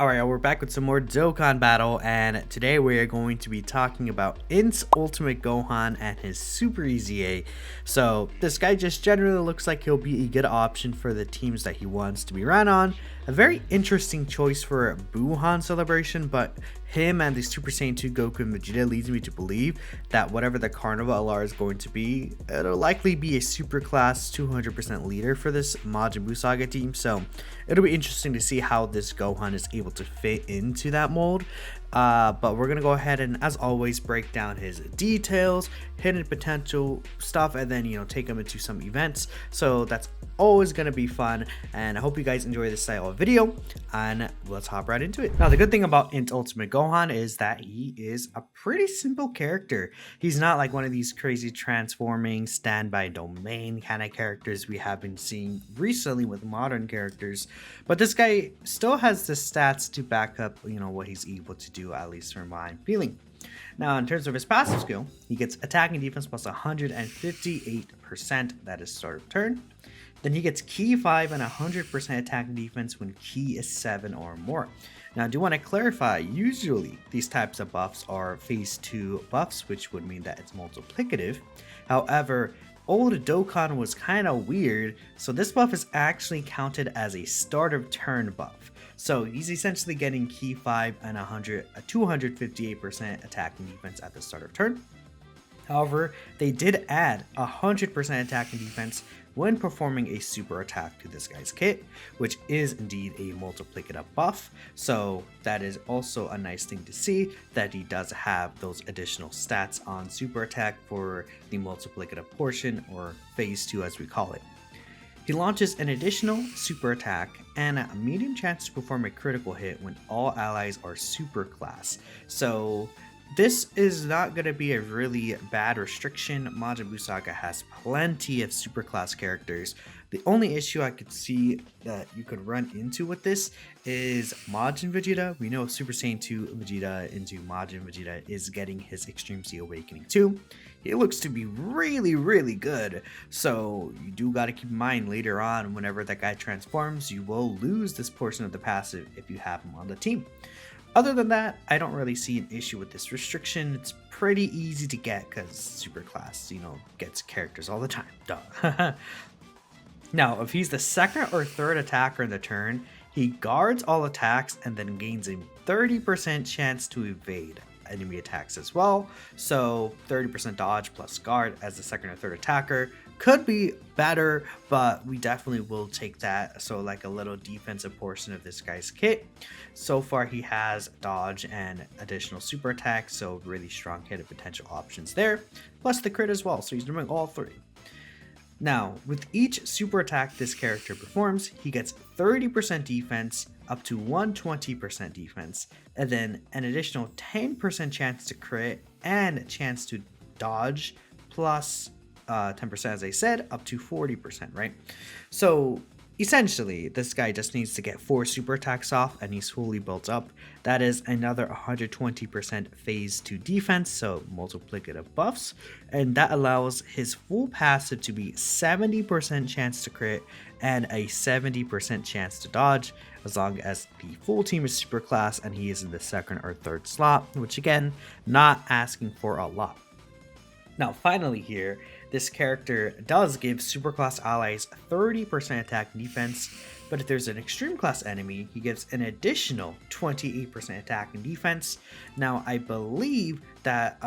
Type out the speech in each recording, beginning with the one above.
Alright, we're back with some more Dokkan battle, and today we are going to be talking about INT's Ultimate Gohan and his Super EZA. So, this guy just generally looks like he'll be a good option for the teams that he wants to be ran on. A very interesting choice for a Buhan celebration, but him and the Super Saiyan 2 Goku and Vegeta leads me to believe that whatever the Carnival LR is going to be, it'll likely be a super class 200% leader for this Majin Buu Saga team. So, it'll be interesting to see how this Gohan is able to fit into that mold. But we're gonna go ahead and, as always, break down his details, hidden potential stuff, and then take him into some events. So that's always gonna be fun, and I hope you guys enjoy this style of video, and let's hop right into it. Now, the good thing about INT Ultimate Gohan is that he is a pretty simple character. He's not like one of these crazy transforming standby domain kind of characters we have been seeing recently with modern characters, but this guy still has the stats to back up what he's able to do, at least from my feeling. Now, in terms of his passive skill, he gets attack and defense plus 158%, that is start of turn. Then he gets key 5 and 100% attack and defense when key is 7 or more. Now, I do want to clarify, usually these types of buffs are phase 2 buffs, which would mean that it's multiplicative. However, old Dokkan was kind of weird, so this buff is actually counted as a start of turn buff. So he's essentially getting key 5 and 258% attack and defense at the start of turn. However, they did add 100% attack and defense when performing a super attack to this guy's kit, which is indeed a multiplicative buff. So that is also a nice thing to see, that he does have those additional stats on super attack for the multiplicative portion, or phase 2 as we call it. He launches an additional super attack and a medium chance to perform a critical hit when all allies are super class. So this is not going to be a really bad restriction. Majin Buu Saga has plenty of super class characters. The only issue I could see that you could run into with this is Majin Vegeta. We know Super Saiyan 2 Vegeta into Majin Vegeta is getting his Extreme Z Awakening too. It looks to be really good, so you do got to keep in mind later on, whenever that guy transforms, you will lose this portion of the passive if you have him on the team. Other than that, I don't really see an issue with this restriction. It's pretty easy to get because super class, gets characters all the time. Duh. Now, if he's the second or third attacker in the turn, he guards all attacks and then gains a 30% chance to evade enemy attacks as well. So 30% dodge plus guard as the second or third attacker could be better, but we definitely will take that. So like a little defensive portion of this guy's kit. So far he has dodge and additional super attack, so really strong hit and potential options there, plus the crit as well, so he's doing all three. Now, with each super attack this character performs, he gets 30% defense up to 120% defense, and then an additional 10% chance to crit and a chance to dodge, plus 10%, as I said, up to 40%, right? So essentially, this guy just needs to get 4 super attacks off and he's fully built up. That is another 120% phase 2 defense, so multiplicative buffs. And that allows his full passive to be 70% chance to crit and a 70% chance to dodge, as long as the full team is super class and he is in the second or third slot, which again, not asking for a lot. Now finally here, this character does give super class allies 30% attack and defense, but if there's an extreme class enemy, he gives an additional 28% attack and defense. Now I believe that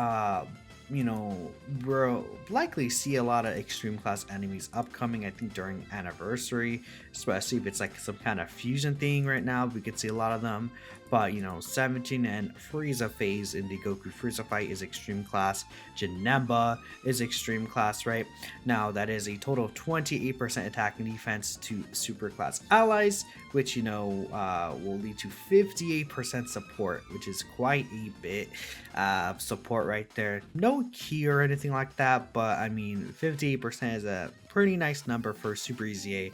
we'll likely see a lot of extreme class enemies upcoming, I think during anniversary, especially if it's like some kind of fusion thing right now, we could see a lot of them. But 17 and Frieza phase in the Goku Frieza fight is extreme class. Janemba is extreme class, right? Now that is a total of 28% attack and defense to super class allies, which will lead to 58% support, which is quite a bit of support right there. No key or anything like that, but I mean 58% is a pretty nice number for Super EZA.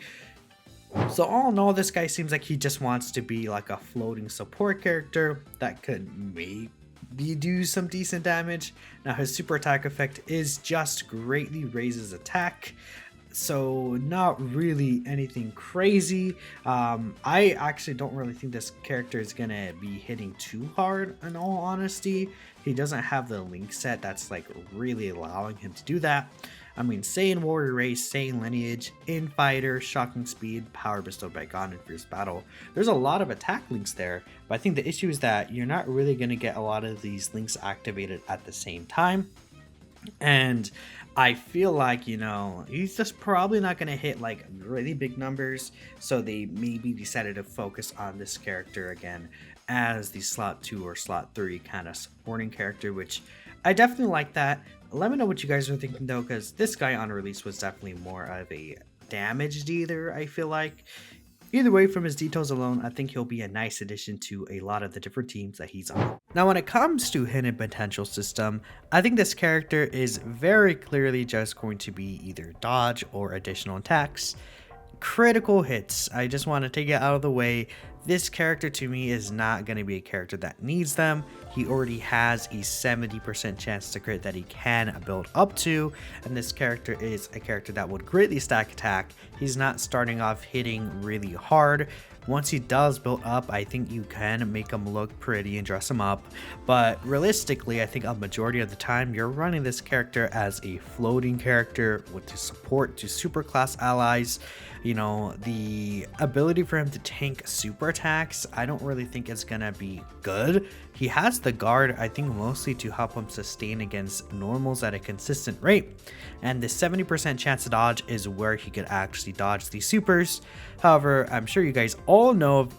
So all in all, this guy seems like he just wants to be like a floating support character that could maybe do some decent damage. Now his super attack effect is just greatly raises attack. so not really anything crazy. I actually don't really think this character is gonna be hitting too hard, in all honesty. He doesn't have the link set that's like really allowing him to do that. I mean, Saiyan Warrior Race, Saiyan Lineage, Infighter, Shocking Speed, Power Bestowed by God, and Fierce Battle. There's a lot of attack links there, but I think the issue is that you're not really going to get a lot of these links activated at the same time. And I feel like, he's just probably not going to hit like really big numbers. So they maybe decided to focus on this character again as the slot 2 or slot 3 kind of supporting character, which I definitely like that. Let me know what you guys are thinking though, because this guy on release was definitely more of a damage dealer, I feel like. Either way, from his details alone, I think he'll be a nice addition to a lot of the different teams that he's on. Now, when it comes to hidden potential system, I think this character is very clearly just going to be either dodge or additional attacks. Critical hits, I just want to take it out of the way. This character to me is not going to be a character that needs them. He already has a 70% chance to crit that he can build up to, and this character is a character that would greatly stack attack. He's not starting off hitting really hard. Once he does build up, I think you can make him look pretty and dress him up, but realistically, I think a majority of the time you're running this character as a floating character with the support to super class allies. The ability for him to tank super attacks, I don't really think it's gonna be good. He has the guard, I think, mostly to help him sustain against normals at a consistent rate, and the 70% chance to dodge is where he could actually dodge these supers. However, I'm sure you guys all know of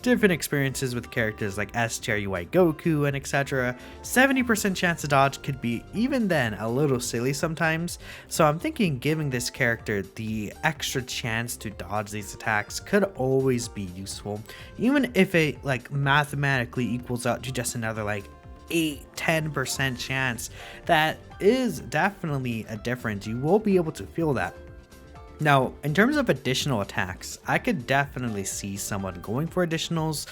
different experiences with characters like STRUI Goku and etc. 70% chance to dodge could be, even then, a little silly sometimes, so I'm thinking giving this character the extra chance to dodge these attacks could always be useful, even if it like mathematically equals out to just another like 8-10% chance. That is definitely a difference. You will be able to feel that. Now, in terms of additional attacks, I could definitely see someone going for additionals.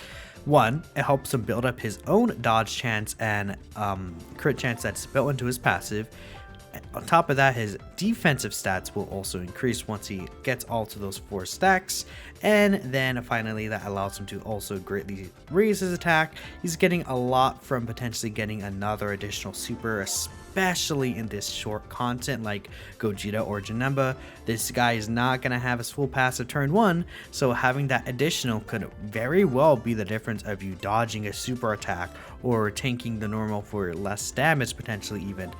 One, it helps him build up his own dodge chance and crit chance that's built into his passive. On top of that, his defensive stats will also increase once he gets all to those 4 stacks, and then finally that allows him to also greatly raise his attack. He's getting a lot from potentially getting another additional super, especially in this short content like Gogeta or Janemba. This guy is not going to have his full passive turn 1, so having that additional could very well be the difference of you dodging a super attack or tanking the normal for less damage potentially even.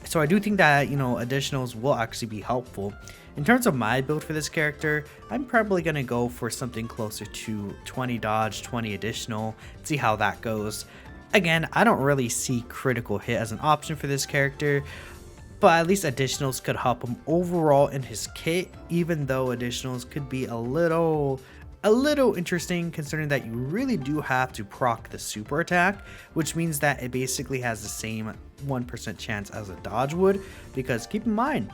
So I do think that, additionals will actually be helpful. In terms of my build for this character, I'm probably going to go for something closer to 20 dodge, 20 additional, see how that goes. Again, I don't really see critical hit as an option for this character, but at least additionals could help him overall in his kit, even though additionals could be a little interesting considering that you really do have to proc the super attack, which means that it basically has the same 1% chance as a dodge would, because keep in mind,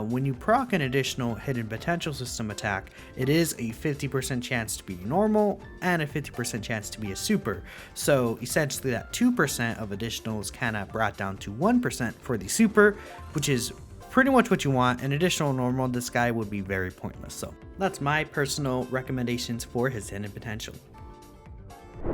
when you proc an additional hidden potential system attack, it is a 50% chance to be normal and a 50% chance to be a super. So essentially that 2% of additional is kind of brought down to 1% for the super, which is pretty much what you want. An additional normal, this guy would be very pointless. So that's my personal recommendations for his hidden potential.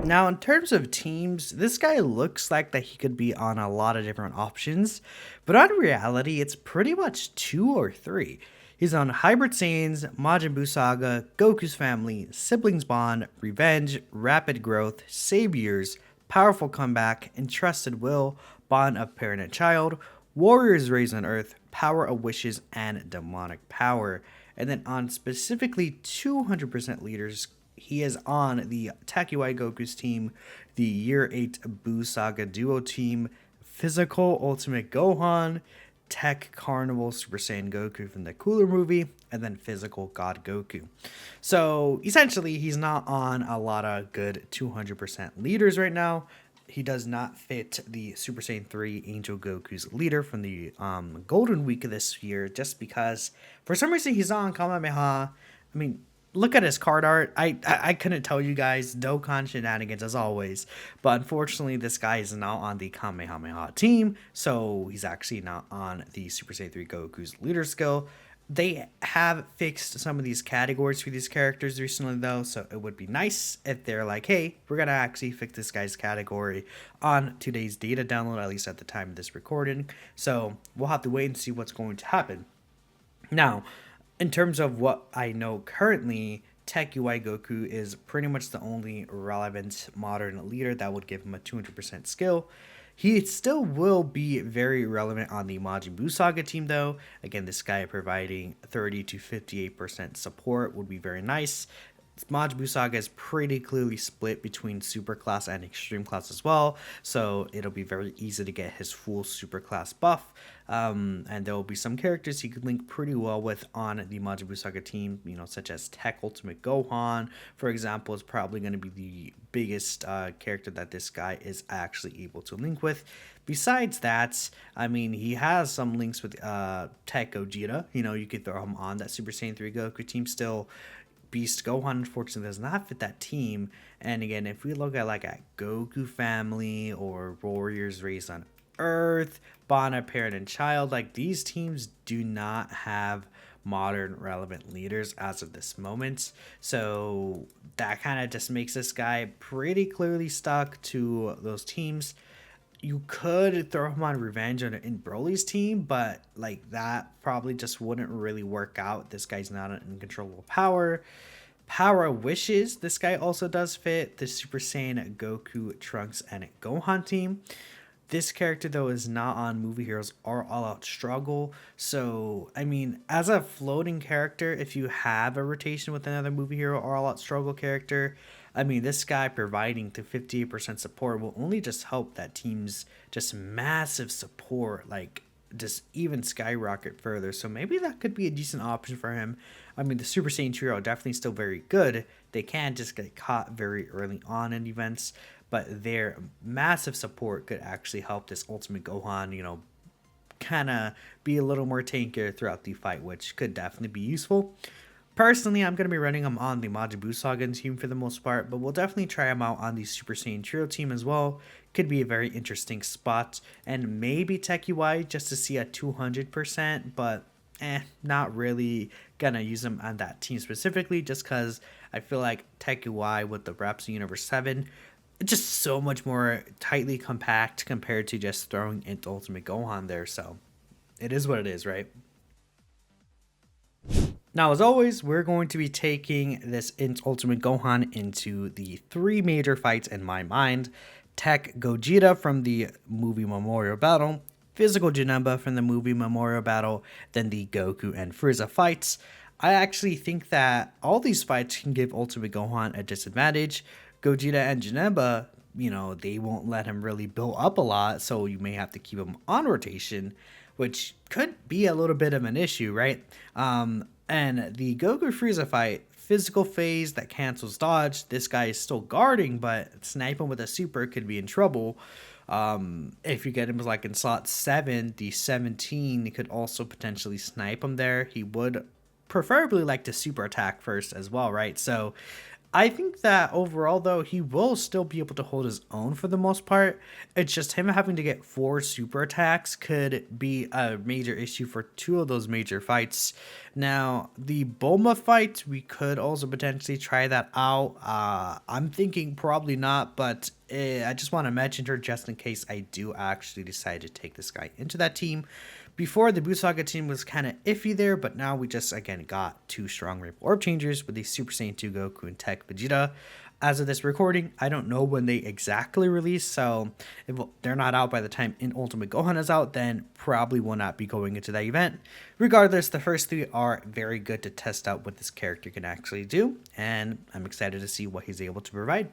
Now, in terms of teams, this guy looks like that he could be on a lot of different options, but on reality, it's pretty much 2 or 3. He's on Hybrid Saiyans, Majin Buu Saga, Goku's Family, Siblings Bond, Revenge, Rapid Growth, Saviors, Powerful Comeback, Entrusted Will, Bond of Parent and Child, Warriors Raised on Earth, Power of Wishes, and Demonic Power. And then on specifically 200% leaders, he is on the Takiwai Goku's team, the Year 8 Buu Saga Duo team, Physical Ultimate Gohan, Tech Carnival Super Saiyan Goku from the Cooler movie, and then Physical God Goku. So essentially, he's not on a lot of good 200% leaders right now. He does not fit the Super Saiyan 3 Angel Goku's leader from the Golden Week of this year, just because for some reason he's on Kamehameha. I mean, look at his card art. I couldn't tell you guys. Dokkan shenanigans as always. But unfortunately, this guy is not on the Kamehameha team, so he's actually not on the Super Saiyan 3 Goku's leader skill. They have fixed some of these categories for these characters recently, though, so it would be nice if they're like, hey, we're going to actually fix this guy's category on today's data download, at least at the time of this recording. So we'll have to wait and see what's going to happen. Now, in terms of what I know currently, Tech UI Goku is pretty much the only relevant modern leader that would give him a 200% skill. He still will be very relevant on the Majin Buu Saga team, though. Again, this guy providing 30 to 58% support would be very nice. Majin Buu Saga is pretty clearly split between super class and extreme class as well, so it'll be very easy to get his full super class buff. And there will be some characters he could link pretty well with on the Majin Buu Saga team, such as Tech Ultimate Gohan, for example, is probably going to be the biggest character that this guy is actually able to link with. Besides that, I mean, he has some links with Tech Gogeta. You could throw him on that Super Saiyan 3 Goku team still. Beast Gohan unfortunately does not fit that team. And again, if we look at Goku Family or Warriors Raised on Earth, Bana Parent and Child, these teams do not have modern relevant leaders as of this moment. So that kind of just makes this guy pretty clearly stuck to those teams. You could throw him on Revenge in Broly's team, but that probably just wouldn't really work out. This guy's not an uncontrollable power. Power of Wishes, this guy also does fit the Super Saiyan Goku, Trunks, and Gohan team. This character, though, is not on Movie Heroes or All Out Struggle. So, I mean, as a floating character, if you have a rotation with another Movie Hero or All Out Struggle character, I mean, this guy providing to 58% support will only just help that team's just massive support, just even skyrocket further. So maybe that could be a decent option for him. I mean, the Super Saiyan trio are definitely still very good. They can just get caught very early on in events, but their massive support could actually help this Ultimate Gohan, kind of be a little more tankier throughout the fight, which could definitely be useful. Personally, I'm going to be running him on the Majin Buu Saga team for the most part, but we'll definitely try him out on the Super Saiyan Trio team as well. Could be a very interesting spot, and maybe Tech UI just to see a 200%, but not really gonna use him on that team specifically, just because I feel like Tech UI with the Reps Universe 7, just so much more tightly compact compared to just throwing into Ultimate Gohan there, so it is what it is, right? Now, as always, we're going to be taking this Ultimate Gohan into the three major fights in my mind. Tech Gogeta from the movie Memorial Battle, Physical Janemba from the movie Memorial Battle, then the Goku and Frieza fights. I actually think that all these fights can give Ultimate Gohan a disadvantage. Gogeta and Janemba, they won't let him really build up a lot, so you may have to keep him on rotation, which could be a little bit of an issue, right? And the Goku Frieza fight, physical phase that cancels dodge. This guy is still guarding, but sniping with a super could be in trouble. If you get him in slot 7, the 17 could also potentially snipe him there. He would preferably like to super attack first as well, right? So I think that overall, though, he will still be able to hold his own for the most part. It's just him having to get 4 super attacks could be a major issue for 2 of those major fights. Now, the Bulma fight, we could also potentially try that out. I'm thinking probably not, but I just want to mention her just in case I do actually decide to take this guy into that team. Before, the Buu Saga team was kind of iffy there, but now we just, again, got 2 strong Rainbow Orb changers with the Super Saiyan 2 Goku and Tech Vegeta. As of this recording, I don't know when they exactly release, so if they're not out by the time Ultimate Gohan is out, then probably will not be going into that event. Regardless, the first 3 are very good to test out what this character can actually do, and I'm excited to see what he's able to provide.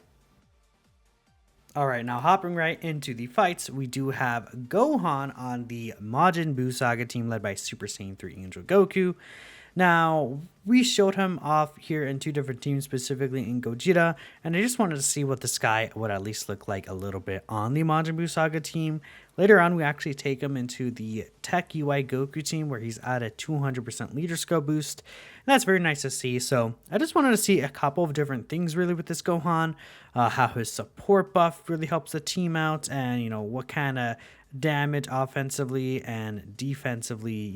Alright, now hopping right into the fights, we do have Gohan on the Majin Buu Saga team led by Super Saiyan 3 Angel Goku. Now, we showed him off here in 2 different teams, specifically in Gogeta, and I just wanted to see what this guy would at least look like a little bit on the Majin Buu Saga team. Later on, we actually take him into the Tech UI Goku team, where he's at a 200% leader skill boost, and that's very nice to see. So I just wanted to see a couple of different things really with this Gohan, how his support buff really helps the team out, and what kind of damage offensively and defensively,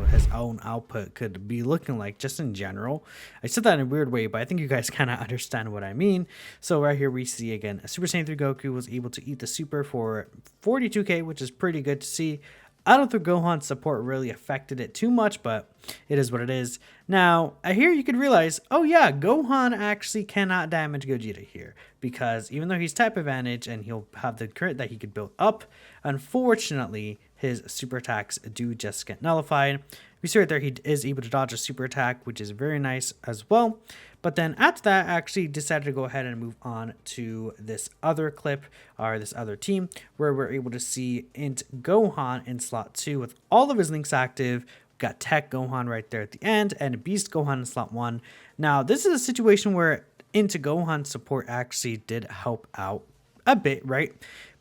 his own output could be looking like just in general. I said that in a weird way, but I think you guys kind of understand what I mean. So right here we see again, Super Saiyan 3 Goku was able to eat the super for 42k, which is pretty good to see. I don't think Gohan's support really affected it too much, but it is what it is. Now, here you could realize, oh yeah, Gohan actually cannot damage Gogeta here, because even though he's type advantage and he'll have the crit that he could build up, unfortunately, his super attacks do just get nullified. We see right there he is able to dodge a super attack, which is very nice as well. But then after that, I actually decided to go ahead and move on to this other clip, or this other team, where we're able to see Int Gohan in slot 2 with all of his links active. We've got Tech Gohan right there at the end, and Beast Gohan in slot 1. Now, this is a situation where Int Gohan support actually did help out a bit, right?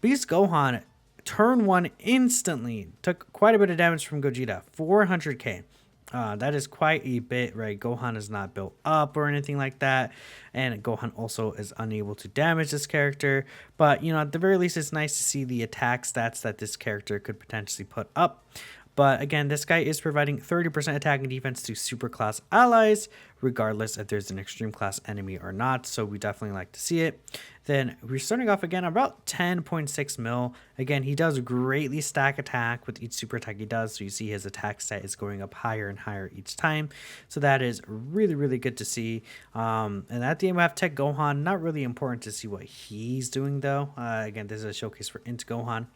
Beast Gohan turn 1 instantly took quite a bit of damage from Gogeta, 400k. That is quite a bit, right? Gohan is not built up or anything like that, and Gohan also is unable to damage this character. But, at the very least, it's nice to see the attack stats that this character could potentially put up. But again, this guy is providing 30% attack and defense to super class allies, regardless if there's an extreme class enemy or not. So we definitely like to see it. Then we're starting off again about 10.6 mil. Again, he does greatly stack attack with each super attack he does. So you see his attack stat is going up higher and higher each time. So that is really, really good to see. And at the end, we have Tech Gohan. Not really important to see what he's doing, though. Again, this is a showcase for Int Gohan.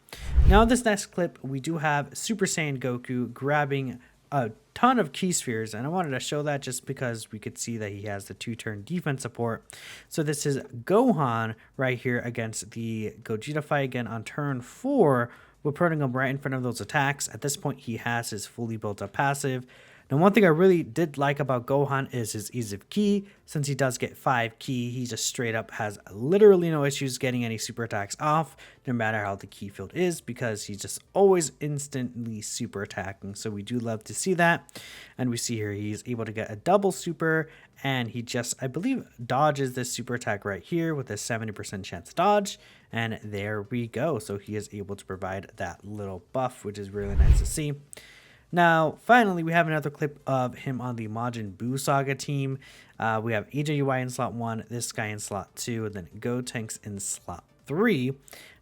Now, in this next clip, we do have Super Saiyan Goku grabbing a ton of key spheres, and I wanted to show that just because we could see that he has the 2-turn defense support. So this is Gohan right here against the Gogeta fight again on turn 4. We're putting him right in front of those attacks. At this point, he has his fully built up passive. Now, one thing I really did like about Gohan is his ease of ki. Since he does get 5 ki, he just straight up has literally no issues getting any super attacks off, no matter how the ki field is, because he's just always instantly super attacking. So we do love to see that. And we see here he's able to get a double super, and he just, I believe, dodges this super attack right here with a 70% chance dodge. And there we go. So he is able to provide that little buff, which is really nice to see. Now, finally, we have another clip of him on the Majin Buu Saga team. We have EZA in slot 1, this guy in slot 2, and then Gotenks in slot 3.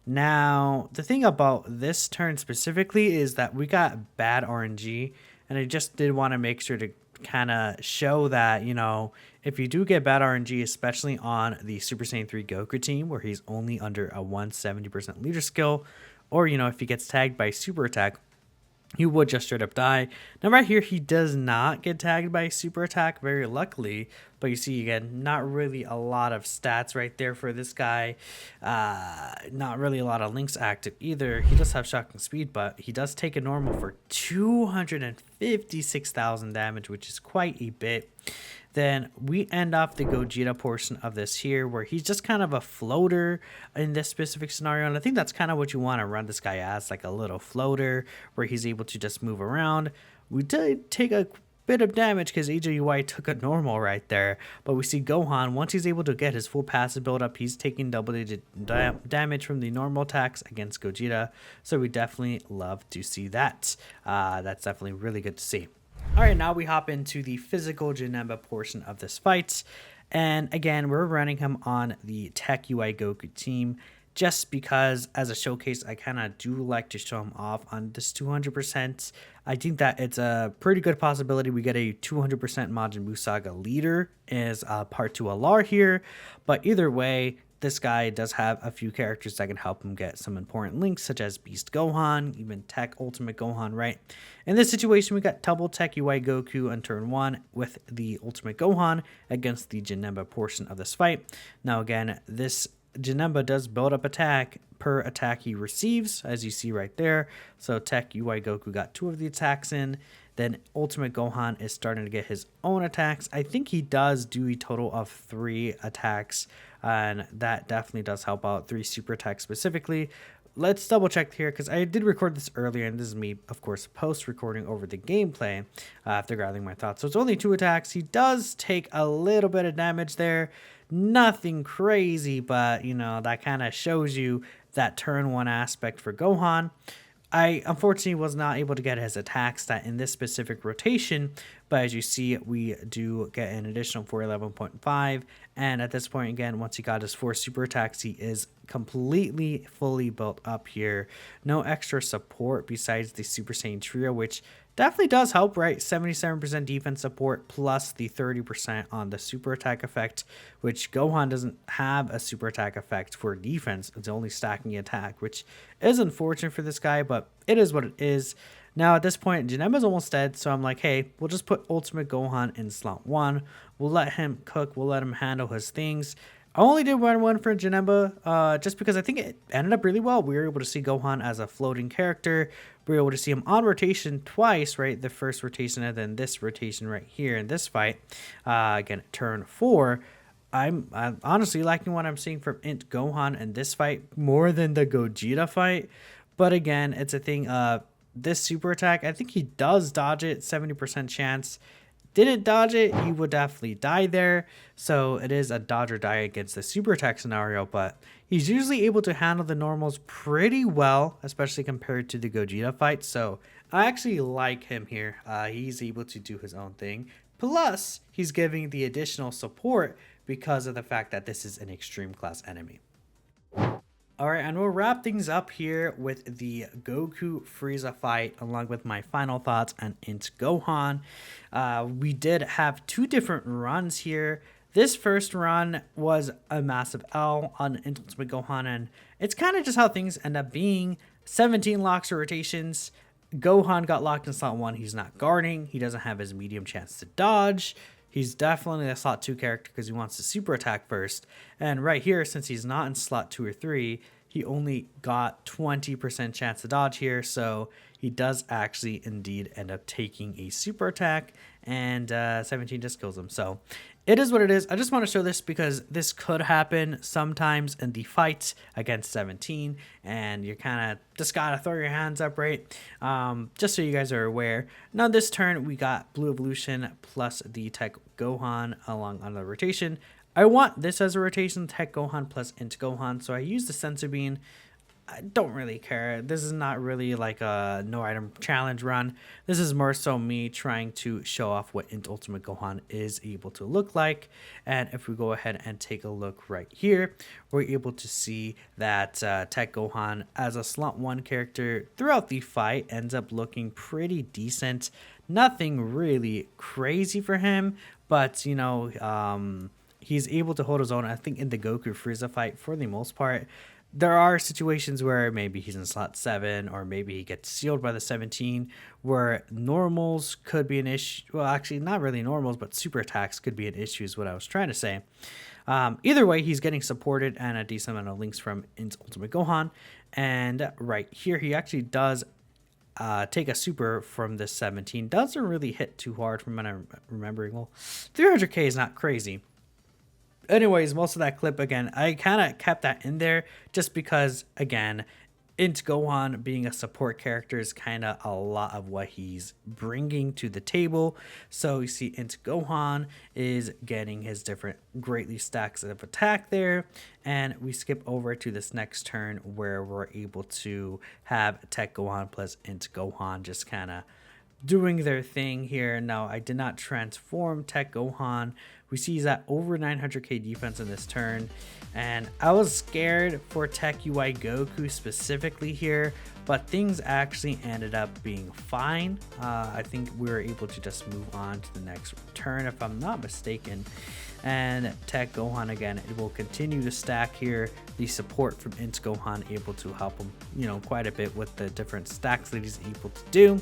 Now, the thing about this turn specifically is that we got bad RNG, and I just did want to make sure to kind of show that, if you do get bad RNG, especially on the Super Saiyan 3 Goku team, where he's only under a 170% leader skill, or, if he gets tagged by super attack, he would just straight up die. Now right here, he does not get tagged by super attack, very luckily. But you see, again, not really a lot of stats right there for this guy. Not really a lot of links active either. He does have shocking speed, but he does take a normal for 256,000 damage, which is quite a bit. Then we end off the Gogeta portion of this here, where he's just kind of a floater in this specific scenario. And I think that's kind of what you want to run this guy as, like a little floater, where he's able to just move around. We did take a bit of damage because AJUI took a normal right there. But we see Gohan, once he's able to get his full passive build up, he's taking double-digit damage from the normal attacks against Gogeta. So we definitely love to see that. That's definitely really good to see. Alright, now we hop into the physical Janemba portion of this fight. And again, we're running him on the Tech UI Goku team, just because as a showcase, I kind of do like to show him off on this 200%. I think that it's a pretty good possibility we get a 200% Majin Buu Saga leader as part 2 LR here. But either way, this guy does have a few characters that can help him get some important links, such as Beast Gohan, even Tech Ultimate Gohan, right? In this situation, we got double Tech UI Goku on turn 1 with the Ultimate Gohan against the Janemba portion of this fight. Now again, this Janemba does build up attack per attack he receives, as you see right there. So Tech UI Goku got 2 of the attacks in. Then Ultimate Gohan is starting to get his own attacks. I think he does do a total of 3 attacks, and that definitely does help out, 3 super attacks specifically. Let's double check here, because I did record this earlier, and this is me, of course, post-recording over the gameplay after gathering my thoughts. So it's only 2 attacks. He does take a little bit of damage there. Nothing crazy, but, that kind of shows you that turn 1 aspect for Gohan. I unfortunately was not able to get his attack stat in this specific rotation, but as you see, we do get an additional 411.5, and at this point, again, once he got his 4 super attacks, he is completely fully built up here. No extra support besides the Super Saiyan Trio, which definitely does help, right? 77% defense support plus the 30% on the super attack effect, which Gohan doesn't have a super attack effect for defense. It's only stacking attack, which is unfortunate for this guy, but it is what it is. Now at this point, Janemba's almost dead, so I'm like, hey, we'll just put Ultimate Gohan in slot 1. We'll let him cook. We'll let him handle his things. I only did one for Janemba just because I think it ended up really well. We were able to see Gohan as a floating character. We were able to see him on rotation twice, right? The first rotation and then this rotation right here in this fight. Again, turn 4. I'm honestly liking what I'm seeing from Int Gohan in this fight more than the Gogeta fight. But again, it's a thing. This super attack, I think he does dodge it, 70% chance. Didn't dodge it, he would definitely die there. So it is a dodge or die against the super attack scenario, but he's usually able to handle the normals pretty well, especially compared to the Gogeta fight. So I actually like him here. He's able to do his own thing. Plus, he's giving the additional support because of the fact that this is an extreme class enemy. Alright, and we'll wrap things up here with the Goku Frieza fight along with my final thoughts on Int Gohan. We did have 2 different runs here. This first run was a massive L on Int Ultimate Gohan, and it's kind of just how things end up being. 17 locks or rotations. Gohan got locked in slot 1. He's not guarding. He doesn't have his medium chance to dodge. He's definitely a slot 2 character because he wants to super attack first. And right here, since he's not in slot 2 or 3, he only got 20% chance to dodge here. So he does actually indeed end up taking a super attack, and 17 just kills him. So it is what it is. I just want to show this because this could happen sometimes in the fight against 17, and you kind of just gotta throw your hands up, right? Just so you guys are aware. Now this turn we got Blue Evolution plus the Tech Gohan along on the rotation. I want this as a rotation, Tech Gohan plus Int Gohan, so I use the Sensor Bean. I don't really care. This is not really like a no item challenge run. This is more so me trying to show off what Int Ultimate Gohan is able to look like. And if we go ahead and take a look right here, we're able to see that Tech Gohan as a slot 1 character throughout the fight ends up looking pretty decent. Nothing really crazy for him, but you know, he's able to hold his own, I think, in the Goku Frieza fight for the most part. There are situations where maybe he's in slot 7 or maybe he gets sealed by the 17 where normals could be an issue. Well, actually, not really normals, but super attacks could be an issue is what I was trying to say. Either way, he's getting supported and a decent amount of links from Int Ultimate Gohan. And right here, he actually does take a super from this 17. Doesn't really hit too hard from what I'm remembering. Well, 300k is not crazy. Anyways, most of that clip, again, I kind of kept that in there just because, again, Int Gohan being a support character is kind of a lot of what he's bringing to the table. So you see Int Gohan is getting his different greatly stacks of attack there. And we skip over to this next turn where we're able to have Tech Gohan plus Int Gohan just kind of doing their thing here. Now, I did not transform Tech Gohan. We see he's at over 900k defense in this turn, and I was scared for Tech UI Goku specifically here, but things actually ended up being fine. I think we were able to just move on to the next turn if I'm not mistaken. And Tech Gohan, again, it will continue to stack here. The support from Int Gohan able to help him, you know, quite a bit with the different stacks that he's able to do.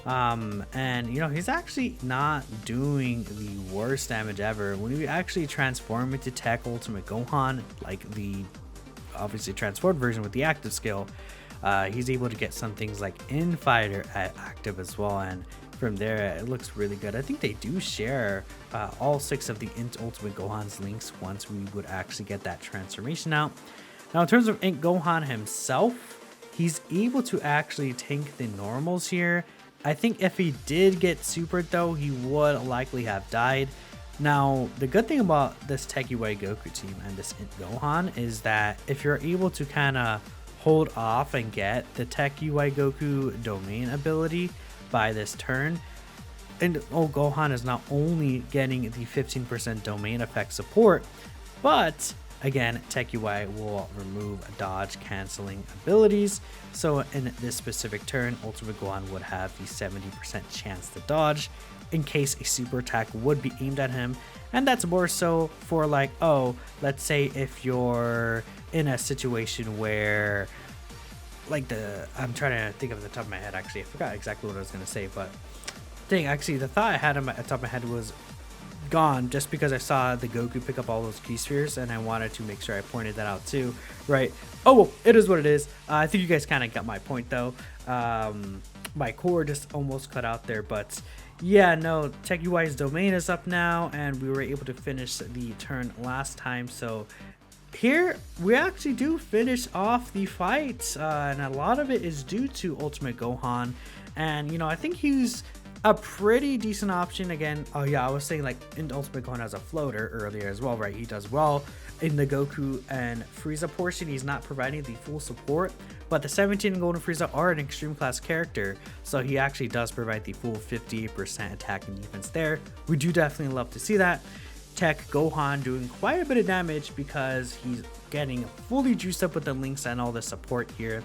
And, you know, he's actually not doing the worst damage ever. When we actually transform into Tech Ultimate Gohan, like the obviously transformed version with the active skill, he's able to get some things like Infighter at active as well, and from there it looks really good. I think they do share all 6 of the Int Ultimate Gohan's links once we would actually get that transformation out. Now in terms of Int Gohan himself, he's able to actually tank the normals here. I think if he did get supered though, he would likely have died. Now, the good thing about this Tech UI Goku team and this Int Gohan is that if you're able to kind of hold off and get the Tech UI Goku domain ability by this turn. And Gohan is not only getting the 15% domain effect support, but again, Tech UI will remove dodge canceling abilities. So in this specific turn, Ultimate Gohan would have the 70% chance to dodge in case a super attack would be aimed at him. And that's more so for like, oh, let's say if you're in a situation where like I'm trying to think of the top of my head, actually, I forgot exactly what I was going to say, but actually the thought I had on the top of my head was gone just because I saw the Goku pick up all those key spheres and I wanted to make sure I pointed that out too, right? Oh, well, it is what it is. I think you guys kind of got my point though. My core just almost cut out there, but yeah, no, Tech UI's domain is up now and we were able to finish the turn last time. So here we actually do finish off the fight, and a lot of it is due to Ultimate Gohan. And you know, I think he's a pretty decent option. Again, oh yeah, I was saying like in Ultimate Gohan as a floater earlier as well, right? He does well in the Goku and Frieza portion. He's not providing the full support, but the 17 and Golden Frieza are an extreme class character, so he actually does provide the full 58% attack and defense there. We do definitely love to see that. Tech Gohan doing quite a bit of damage because he's getting fully juiced up with the links and all the support here.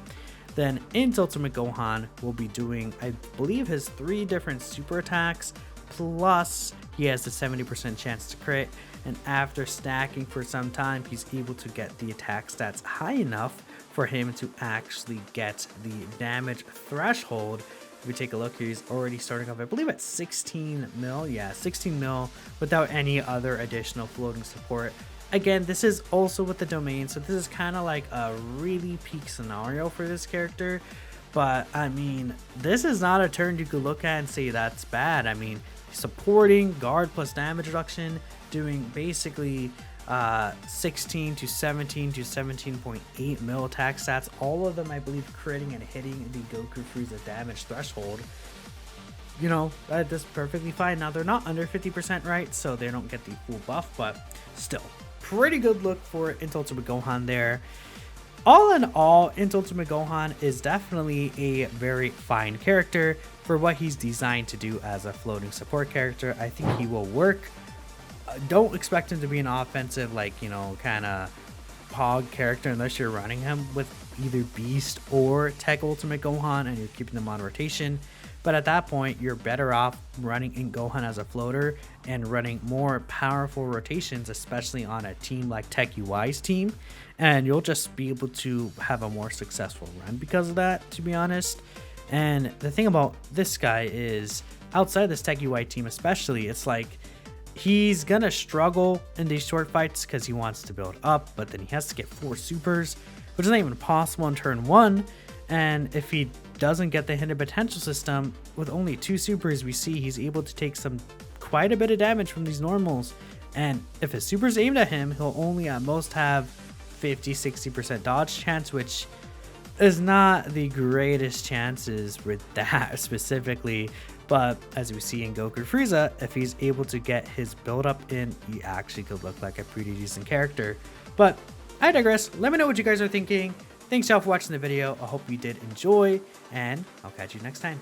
Then in Ultimate Gohan will be doing, I believe, his 3 different super attacks, plus he has the 70% chance to crit, and after stacking for some time, he's able to get the attack stats high enough for him to actually get the damage threshold. If we take a look here, he's already starting off, I believe, at 16 mil. Yeah, 16 mil without any other additional floating support. Again, this is also with the domain, so this is kind of like a really peak scenario for this character. But I mean, this is not a turn you could look at and say that's bad. I mean, supporting guard plus damage reduction, doing basically 16 to 17 to 17.8 mil attack stats, all of them I believe critting and hitting the Goku Frieza damage threshold. You know, that's perfectly fine. Now they're not under 50%, right, so they don't get the full buff, but still pretty good look for INT Ultimate Gohan there. All in all, INT Ultimate Gohan is definitely a very fine character for what he's designed to do as a floating support character. I think he will work. Don't expect him to be an offensive, like, you know, kind of pog character unless you're running him with either Beast or Tech Ultimate Gohan and you're keeping them on rotation. But at that point, you're better off running in Gohan as a floater and running more powerful rotations, especially on a team like Tech UI's team. And you'll just be able to have a more successful run because of that, to be honest. And the thing about this guy is, outside this Tech UI team especially, it's like he's gonna struggle in these short fights because he wants to build up, but then he has to get 4 supers, which is not even possible in turn 1. And if he doesn't get the hidden potential system, with only 2 supers, we see he's able to take quite a bit of damage from these normals. And if his super's aimed at him, he'll only at most have 50-60% dodge chance, which is not the greatest chances with that specifically. But as we see in Goku Frieza, if he's able to get his build up in, he actually could look like a pretty decent character. But I digress. Let me know what you guys are thinking. Thanks y'all for watching the video. I hope you did enjoy, and I'll catch you next time.